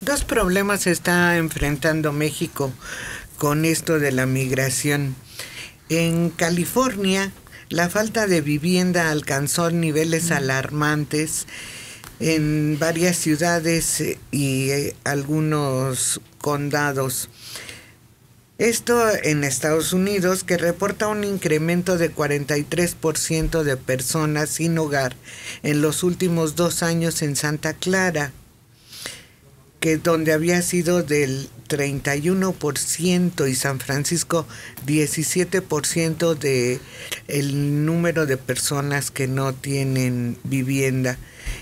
Dos problemas está enfrentando México con esto de la migración. En California, la falta de vivienda alcanzó niveles alarmantes en varias ciudades y algunos condados. Esto en Estados Unidos, que reporta un incremento de 43% de personas sin hogar en los últimos 2 años en Santa Clara, que donde había sido del 31% y San Francisco 17% de el número de personas que no tienen vivienda.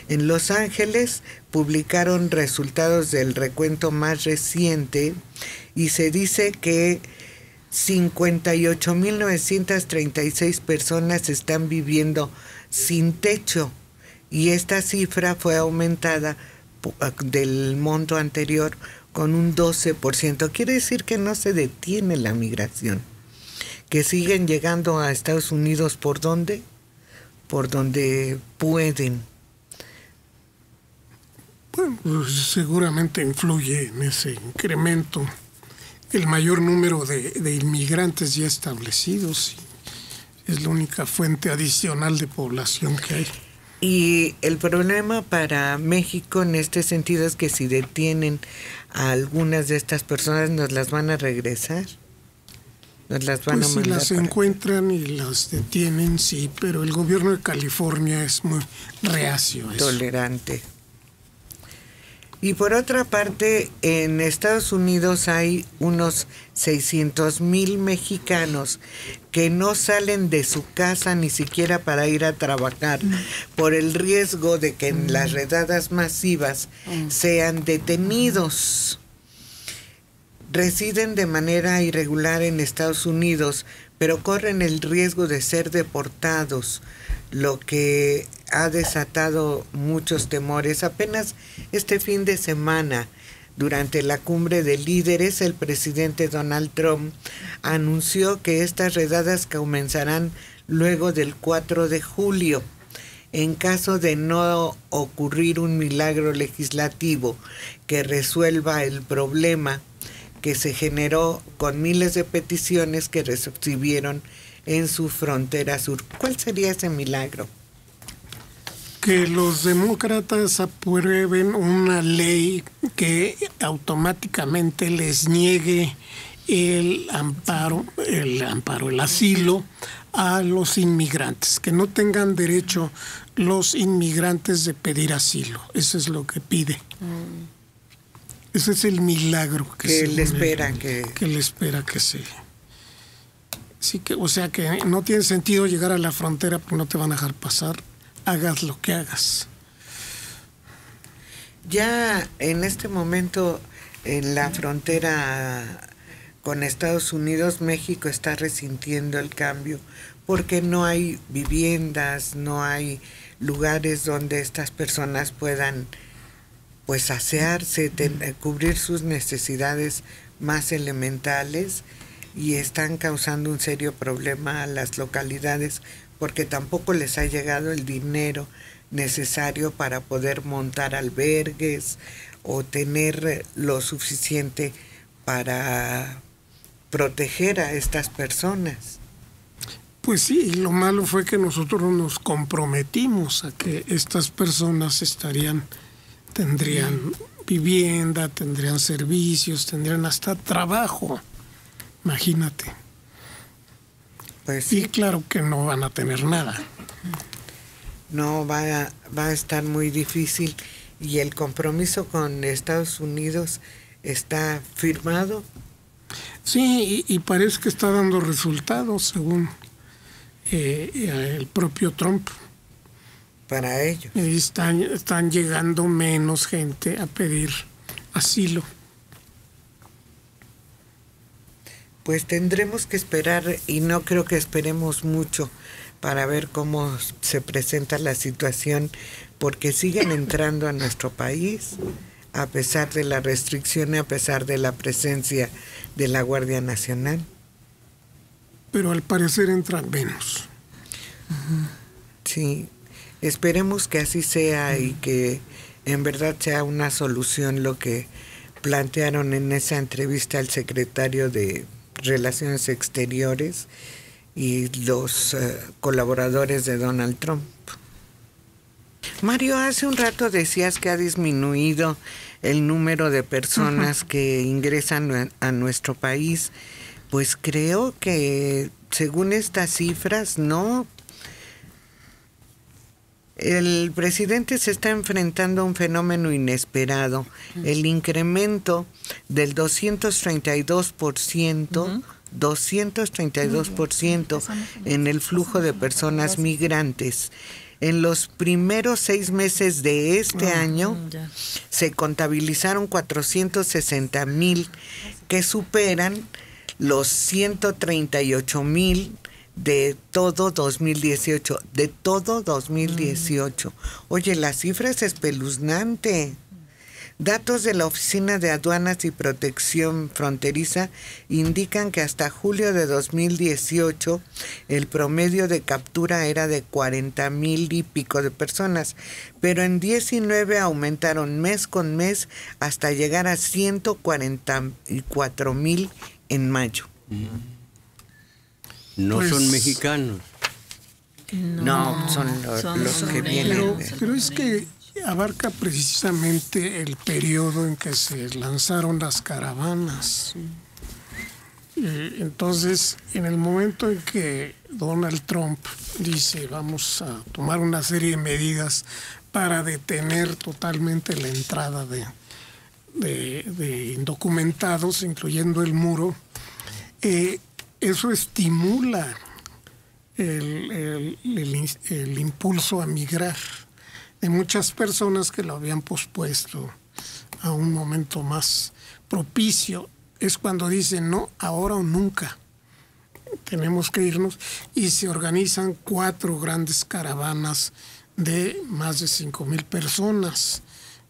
En Los Ángeles publicaron resultados del recuento más reciente y se dice que 58.936 personas están viviendo sin techo, y esta cifra fue aumentada del monto anterior con un 12%. Quiere decir que no se detiene la migración, que siguen llegando a Estados Unidos. ¿Por dónde? Por donde pueden. Bueno, pues seguramente influye en ese incremento el mayor número de inmigrantes ya establecidos. Es la única fuente adicional de población que hay. Y el problema para México en este sentido es que si detienen a algunas de estas personas, ¿nos las van a regresar? ¿Nos las van a mandar? Si las encuentran y las detienen, sí, pero el gobierno de California es muy reacio a eso. Tolerante. Y por otra parte, en Estados Unidos hay unos 600,000 mexicanos que no salen de su casa ni siquiera para ir a trabajar por el riesgo de que en las redadas masivas sean detenidos. Residen de manera irregular en Estados Unidos, pero corren el riesgo de ser deportados, lo que ha desatado muchos temores. Apenas este fin de semana, durante la cumbre de líderes, el presidente Donald Trump anunció que estas redadas comenzarán luego del 4 de julio. En caso de no ocurrir un milagro legislativo que resuelva el problema que se generó con miles de peticiones que recibieron en su frontera sur. ¿Cuál sería ese milagro? Que los demócratas aprueben una ley que automáticamente les niegue el asilo a los inmigrantes, que no tengan derecho los inmigrantes de pedir asilo. Eso es lo que pide. Ese es el milagro que le espera que le espera que se. Sí, que, o sea que no tiene sentido llegar a la frontera porque no te van a dejar pasar. Hagas lo que hagas. Ya en este momento en la frontera con Estados Unidos, México está resintiendo el cambio porque no hay viviendas, no hay lugares donde estas personas puedan pues asearse, cubrir sus necesidades más elementales, y están causando un serio problema a las localidades porque tampoco les ha llegado el dinero necesario para poder montar albergues o tener lo suficiente para proteger a estas personas. Pues sí, lo malo fue que nosotros nos comprometimos a que estas personas tendrían vivienda, tendrían servicios, tendrían hasta trabajo. Imagínate. Pues sí. Y claro que no van a tener nada. No, va a estar muy difícil, y el compromiso con Estados Unidos está firmado. Sí, y parece que está dando resultados según el propio Trump. Para ellos. Y están llegando menos gente a pedir asilo. Pues tendremos que esperar, y no creo que esperemos mucho, para ver cómo se presenta la situación, porque siguen entrando a nuestro país a pesar de la restricción y a pesar de la presencia de la Guardia Nacional. Pero al parecer entran menos. Sí, esperemos que así sea y que en verdad sea una solución lo que plantearon en esa entrevista al secretario de Relaciones Exteriores y los colaboradores de Donald Trump. Mario, hace un rato decías que ha disminuido el número de personas que ingresan a nuestro país. Pues creo que según estas cifras, no. El presidente se está enfrentando a un fenómeno inesperado. El incremento del 232% en el flujo de personas migrantes. En los primeros 6 meses de este año se contabilizaron 460,000 que superan los 138,000 de todo 2018. Oye, la cifra es espeluznante. Datos de la Oficina de Aduanas y Protección Fronteriza indican que hasta julio de 2018 el promedio de captura era de 40,000 y pico de personas, pero en 19 aumentaron mes con mes hasta llegar a 144,000 en mayo. No pues, son mexicanos. No, son los que vienen. Pero es que abarca precisamente el periodo en que se lanzaron las caravanas. Entonces, en el momento en que Donald Trump dice vamos a tomar una serie de medidas para detener totalmente la entrada de indocumentados, incluyendo el muro, eso estimula el impulso a migrar de muchas personas que lo habían pospuesto a un momento más propicio. Es cuando dicen no, ahora o nunca, tenemos que irnos, y se organizan 4 grandes caravanas de más de 5,000 personas,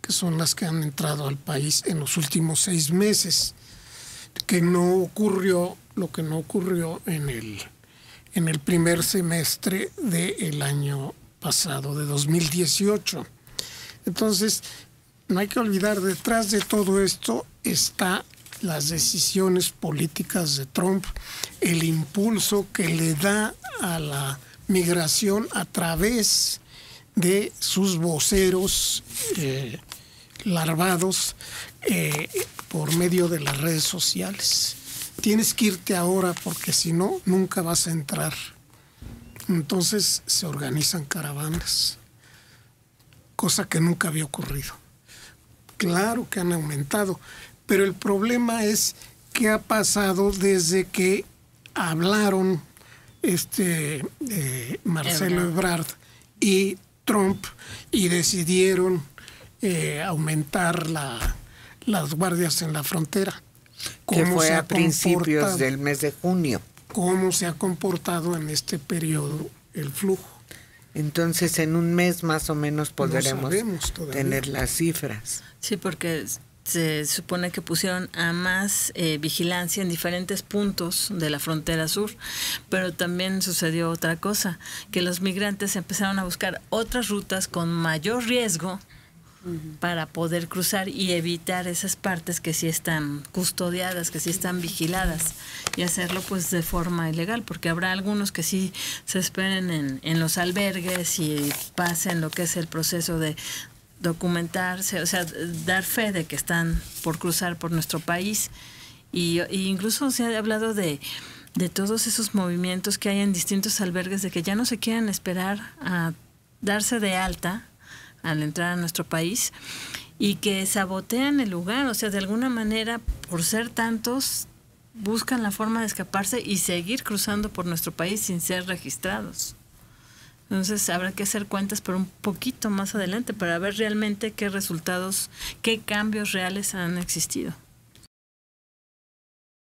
que son las que han entrado al país en los últimos 6 meses, que no ocurrió lo que no ocurrió en el primer semestre del año pasado, de 2018. Entonces, no hay que olvidar, detrás de todo esto está las decisiones políticas de Trump, el impulso que le da a la migración a través de sus voceros larvados por medio de las redes sociales. Tienes que irte ahora porque si no, nunca vas a entrar. Entonces se organizan caravanas, cosa que nunca había ocurrido. Claro que han aumentado, pero el problema es qué ha pasado desde que hablaron Marcelo Ebrard y Trump y decidieron aumentar las guardias en la frontera. Que fue a principios del mes de junio. ¿Cómo se ha comportado en este periodo el flujo? Entonces, en un mes más o menos podremos tener las cifras. Sí, porque se supone que pusieron a más vigilancia en diferentes puntos de la frontera sur, pero también sucedió otra cosa, que los migrantes empezaron a buscar otras rutas con mayor riesgo para poder cruzar y evitar esas partes que sí están custodiadas, que sí están vigiladas, y hacerlo pues de forma ilegal, porque habrá algunos que sí se esperen en los albergues y pasen lo que es el proceso de documentarse, o sea, dar fe de que están por cruzar por nuestro país. Y incluso se ha hablado de todos esos movimientos que hay en distintos albergues, de que ya no se quieren esperar a darse de alta al entrar a nuestro país y que sabotean el lugar, o sea, de alguna manera, por ser tantos, buscan la forma de escaparse y seguir cruzando por nuestro país sin ser registrados. Entonces habrá que hacer cuentas pero un poquito más adelante para ver realmente qué resultados, qué cambios reales han existido.